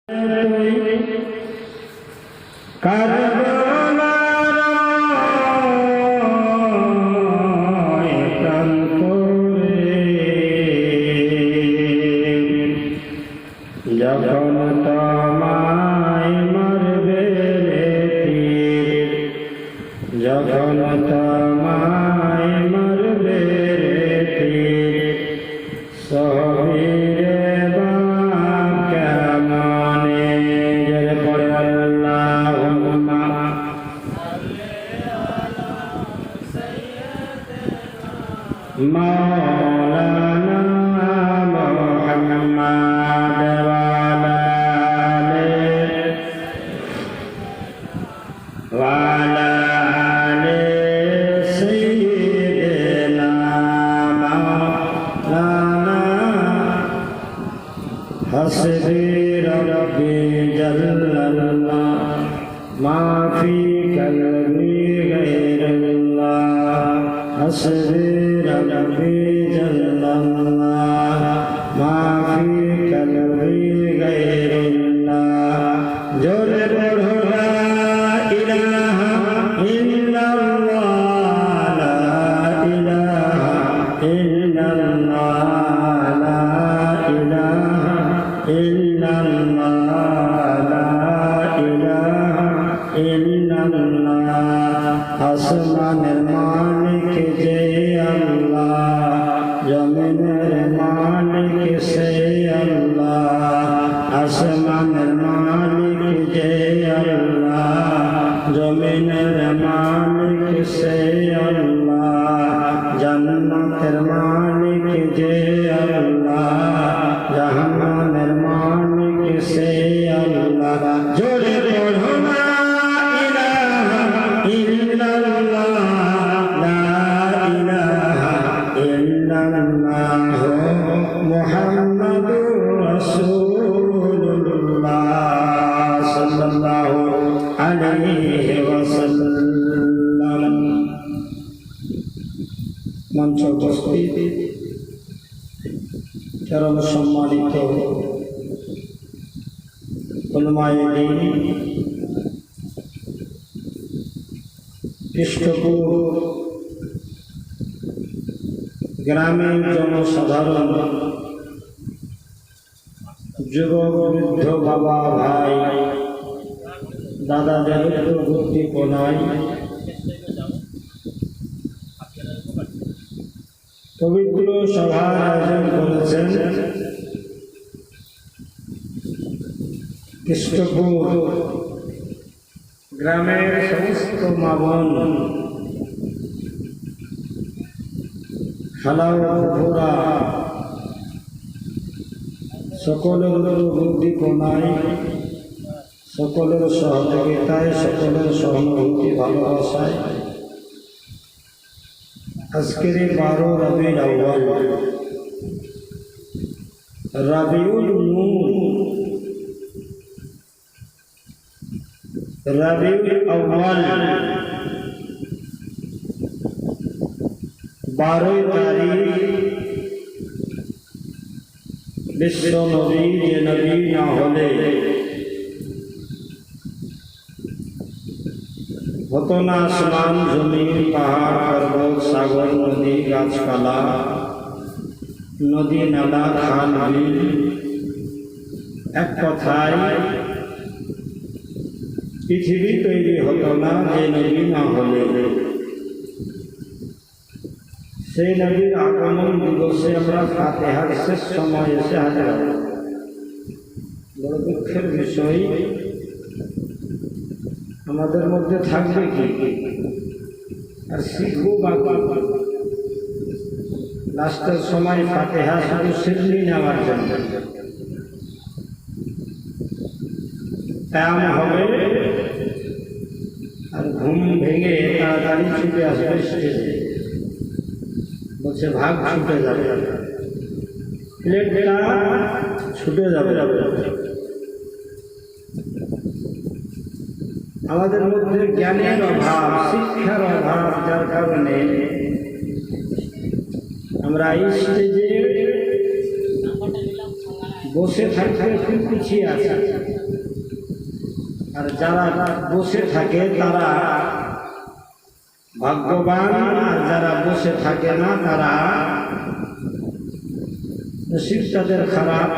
যখন তোমায় মারবে তীর, যখন তোমায় মারবে তীর, সহিরে বা কেমনে জোরে পড়ে আল্লাহুম্মা মাওলানা মুহাম্মদ وعلى آل سيدنا مولانا حسبي ربي جل الله ما في قلبي غير الله حسبي ربي جل الله ما في قلبي غير الله جل আসমানের মালিক যে আল্লাহ, জমিনের মালিক সে আল্লাহ। আসমানের মালিক যে আল্লাহ, জমিনের মালিক সে আল্লাহ। জান্নাতের মালিক যে আল্লাহ, জাহান্নামের মালিক সে আল্লাহ। জোরে পড়ো না মুহাম্মাদুর রাসূলুল্লাহ সাল্লাল্লাহু আলাইহি ওয়াসাল্লাম। মঞ্চ উপস্থিত চরম সম্মানিত উলামায়ে দ্বীন, কৃষ্ণপুর গ্রামের জনসাধারণ, যুবক বৃদ্ধ, বাবা ভাই, দাদাদের বুদ্ধি কোনায় পবিত্র সভার আয়োজন করেছেন কৃষ্ণপুর গ্রামের সমস্ত মা বোন, খালা ও ফুফুরা, সকলের বুদ্ধি কোনায়, সকলের সহযোগিতায়, সকলের সহানুভূতি ভালোবাসায় আজকের 12 রবিউল আউয়াল, রবিউল নূর, রবিউল আউয়াল 12 তারিখ বিশ্ব নবী, যে নবী না হলে হতো না আসমান জমিন, পাহাড় পর্বত, সাগর, নদী, গাছপালা, নদী নালা, খাল বিল, এক কথায় পৃথিবী তৈরি হতো না যে নবী না হলে। সেই নবীর আগমন দিবসে আমরা ফাতিহার শেষ সময় এসে হাজির হব। বড় দুঃখের বিষয়, আমাদের মধ্যে থাকবে কি আর শিখবো বাবা লাস্টের সময় ফাতিহা শুধু সিদ্ধি নেওয়ার জন্য। কায়াম হবে আর ঘুম ভেঙে তাড়াতাড়ি ছুটে আসবে স্টেজে, বলছে ভাগ ছুটে যাবে, প্লেটটা ছুটে যাবে। আমাদের মধ্যে জ্ঞানের অভাব, শিক্ষার অভাব, যার কারণে আমরা এই স্টেজে বসে থাকতে খুব পিছিয়ে আছে, আর যারা বসে থাকে তারা ভাগ্যবান, আর যারা বসে থাকে না তারা নসিব তাদের খারাপ,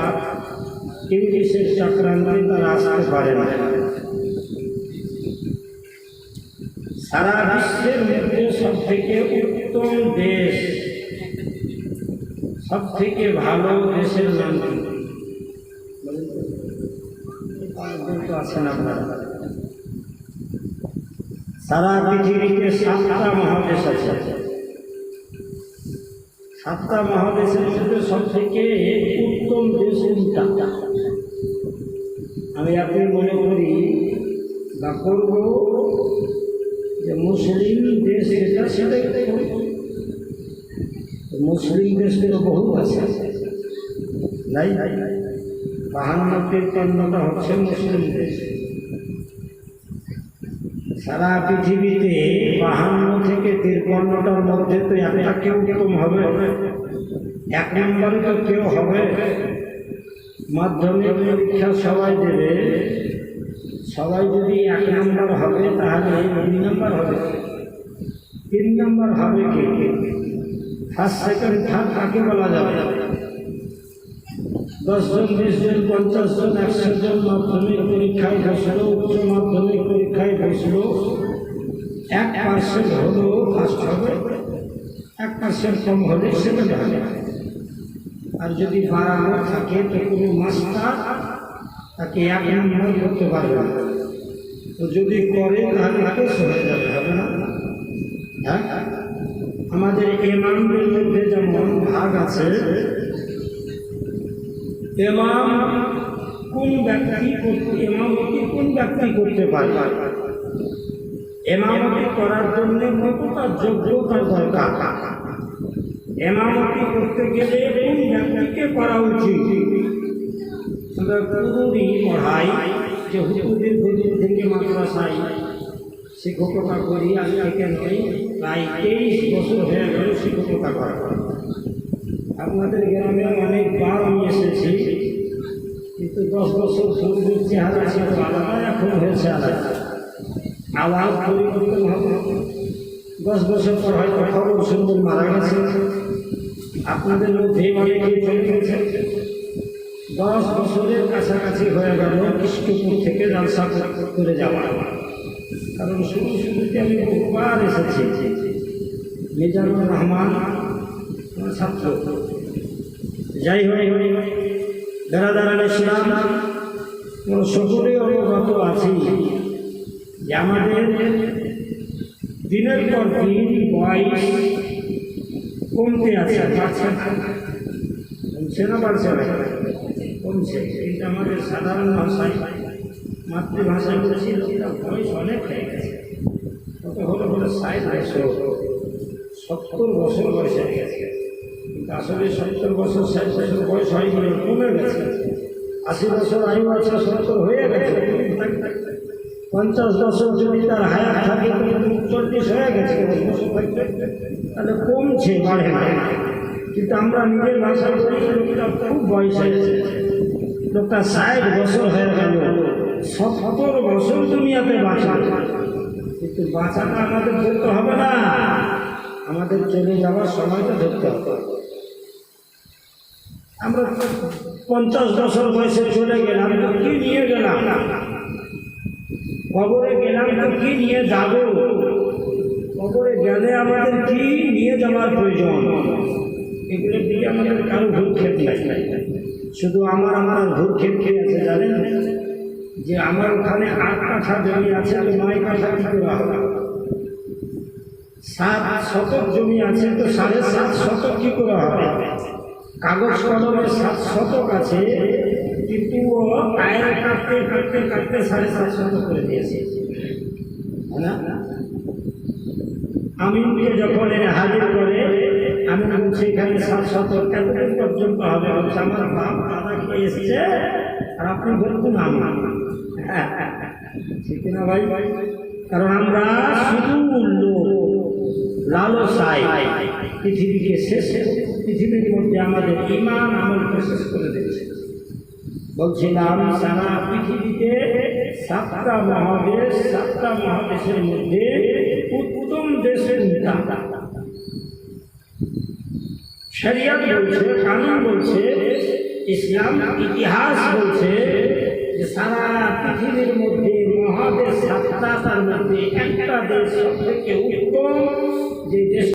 ইংলিশের চক্রান্তে তারা আসতে পারে না। সারা বিশ্বের মধ্যে সব থেকে উত্তম দেশ, সব থেকে ভালো দেশের নাম আছেন আপনারা? সারা পৃথিবীতে 7টা মহাদেশ আছে। 7টা মহাদেশের মধ্যে সব থেকে উত্তম দেশ কোনটা? আমি আপনি মনে করি বা করব যে মুসলিম দেশ যেটা সেটাই মুসলিম দেশ বহু আছে, নাই 52-53টা হচ্ছে মুসলিম দেশ। সারা পৃথিবীতে 52 থেকে 53টার মধ্যে তো একটা কেউ উত্তম হবে, 1 নম্বরে তো কেউ হবে। মাধ্যমিক পরীক্ষা সবাই দেবে, সবাই যদি 1 নম্বর হবে তাহলে 2 নম্বর হবে, 3 নম্বর হবে কে? ফার্স্ট সেকেন্ড থার্ড কাকে বলা যাবে? 10 জন 20 জন 50 জন 100 জন মাধ্যমিক পরীক্ষায় বসলো, উচ্চ মাধ্যমিক পরীক্ষায় বসলো, 1% হলেও ফার্স্ট হবে, 1% কম হলে সেকেন্ড হবে। আর যদি বাড়ানো থাকে তো কোনো মাস্টার তাকে 1 নম্বর করতে পারবে না, তো যদি করে তাহলে কেস হয়ে যাবে, হবে না? হ্যাঁ, আমাদের ইমামদের মধ্যে যেমন ভাগ আছে, ইমাম কোন ব্যক্তি ইমামতি কোন ব্যক্তি করতে পারে, ইমামতি করার জন্য কতটা যোগ্যতার দরকার, ইমামতি করতে গেলে কোন ব্যক্তিকে করা উচিত। আমরা পুরোই পড়াই যে হুজুরদের দিন থেকে মাদ্রাসায় শিক্ষকতা করি, আজ থেকে নয় প্রায় 23 বছর হয়ে গেল শিক্ষকতা করা। আপনাদের গ্রামে অনেকবার আমি এসেছি, কিন্তু 10 বছর পূর্বের চেহারা ছিল আলাদা, এখন হয়েছে আলাদা, আওয়াজ পরিবর্তন হবে। 10 বছর পর হয়তো খবর শুনবেন মারা গেছে, আপনাদের মধ্যে অনেকেই চলে গেছে। 10 বছরের কাছাকাছি হয়ে গেল কৃষ্ণপুর থেকে জালসা করে যাওয়া, কারণ শুরুতে আমি বহুবার এসেছি। মিজানুর রহমান ছাত্র, যাই হোক বেরাদার ইসলাম সকলেই অবগত আছি যে আমাদের দিনের পর দিন বয়স কমতে আছে, কমছে না বাড়ছে না? কমছে। কিন্তু আমাদের সাধারণ ভাষায় মাতৃভাষায় বলছি লোকটা বয়স অনেক হয়ে গেছে, কত হলো 60 বছর 70 বছর বয়স হয়ে গেছে। কিন্তু আসলে 70 বছর 60 বছর বয়স হয়নি, কমে গেছে। 80 বছর আয়ু আছে, 70 হয়ে গেছে। 50 বছর যদি তার হায়াত থাকে 40 হয়ে গেছে, তাহলে কমছে, বাড়ে না। কিন্তু আমরা নিজের ভাষায় বলি লোকটা খুব বয়স হয়ে গেছে, লোকটা 60 বছর হয়ে গেল, 70 বছর দুনিয়াতে বাঁচা। কিন্তু বাঁচাটা আমাদের ধরতে হবে না, আমাদের চলে যাওয়ার সময়টা ধরতে হবে। আমরা 50 বছর বয়সে চলে গেলাম, তো কি নিয়ে গেলাম? কবরে গেলাম তো কি নিয়ে যাব? কবরে গেলে আমাদের কি নিয়ে যাওয়ার প্রয়োজন? এগুলো দিয়ে আমাদের কারো ভূক্ষেপ নাই। শুধু আমার ভূক্ষেপ খেয়ে আছে, জানেন যে আমার ওখানে 8 কাঠা জমি আছে, 9 কাঠা কি করা হবে? 7 শতক জমি আছে, তো 7.5 শতক কি করা হবে? কাগজ কলমে 7 শতক আছে, কিন্তু ও আয়ের কাটতে 7.5 শতক করে দিয়েছে, না? আমি যখন হাজির করে আমি বলছি এখানে 7 শতক কতদিন পর্যন্ত হবে? বলছে আমার বাপ দাদা খেয়ে এসছে, আর আপনি বলছেন আমি। ঠিক না ভাই? কারণ আমরা শুধু লালসায় পৃথিবীকে শেষ, পৃথিবীর মধ্যে আমাদের ঈমান আমলকে শেষ করে দিচ্ছে। বলছিলাম সারা পৃথিবীতে 7টা মহাদেশ, 7টা মহাদেশের মধ্যে উত্তম দেশ কোনটা? শরিয়ত বলছে, কানুন বলছে, ইসলাম ইতিহাস বলছে যে সারা পৃথিবীর মধ্যে মহাদেশ 7টা, তার মধ্যে একটা দেশ সবথেকে উত্তম, যে দেশ